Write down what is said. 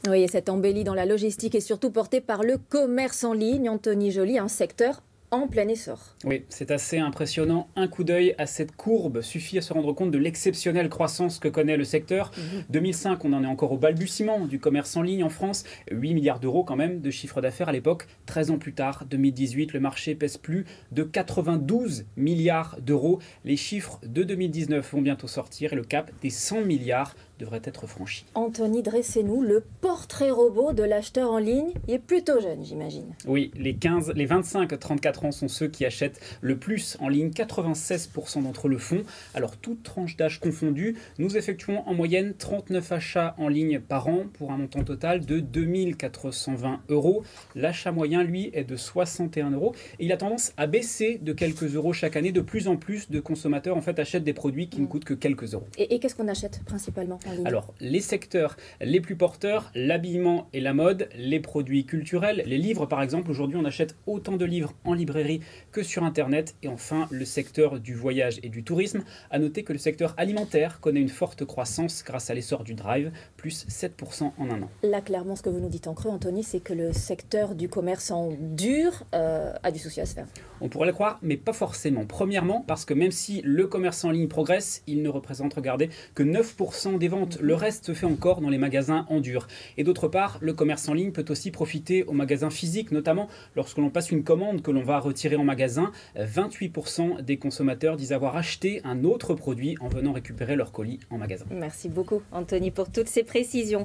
Oui, et cette embellie dans la logistique est surtout portée par le commerce en ligne. Anthony Joly, un secteur en plein essor. Oui, c'est assez impressionnant. Un coup d'œil à cette courbe suffit à se rendre compte de l'exceptionnelle croissance que connaît le secteur. 2005, on en est encore au balbutiement du commerce en ligne en France. 8 milliards d'euros quand même de chiffre d'affaires à l'époque. 13 ans plus tard, 2018, le marché pèse plus de 92 milliards d'euros. Les chiffres de 2019 vont bientôt sortir et le cap des 100 milliards devrait être franchi. Anthony, dressez-nous le portrait robot de l'acheteur en ligne. Il est plutôt jeune, j'imagine. Oui, les 25-34 ans sont ceux qui achètent le plus en ligne. 96% d'entre eux le font. Alors, toute tranche d'âge confondue, nous effectuons en moyenne 39 achats en ligne par an pour un montant total de 2420 euros. L'achat moyen, lui, est de 61 euros. Et il a tendance à baisser de quelques euros chaque année. De plus en plus de consommateurs en fait, achètent des produits qui ne coûtent que quelques euros. Et qu'est-ce qu'on achète principalement en ligne? Alors, les secteurs les plus porteurs, l'habillement et la mode, les produits culturels, les livres par exemple. Aujourd'hui, on achète autant de livres en librairie que sur Internet. Et enfin, le secteur du voyage et du tourisme. À noter que le secteur alimentaire connaît une forte croissance grâce à l'essor du drive, plus 7% en un an. Là, clairement, ce que vous nous dites en creux, Anthony, c'est que le secteur du commerce en dur a du souci à se faire. On pourrait le croire, mais pas forcément. Premièrement, parce que même si le commerce en ligne progresse, il ne représente, regardez, que 9% des ventes. Le reste se fait encore dans les magasins en dur. Et d'autre part, le commerce en ligne peut aussi profiter aux magasins physiques, notamment lorsque l'on passe une commande que l'on va retirer en magasin. 28% des consommateurs disent avoir acheté un autre produit en venant récupérer leur colis en magasin. Merci beaucoup, Anthony, pour toutes ces précisions.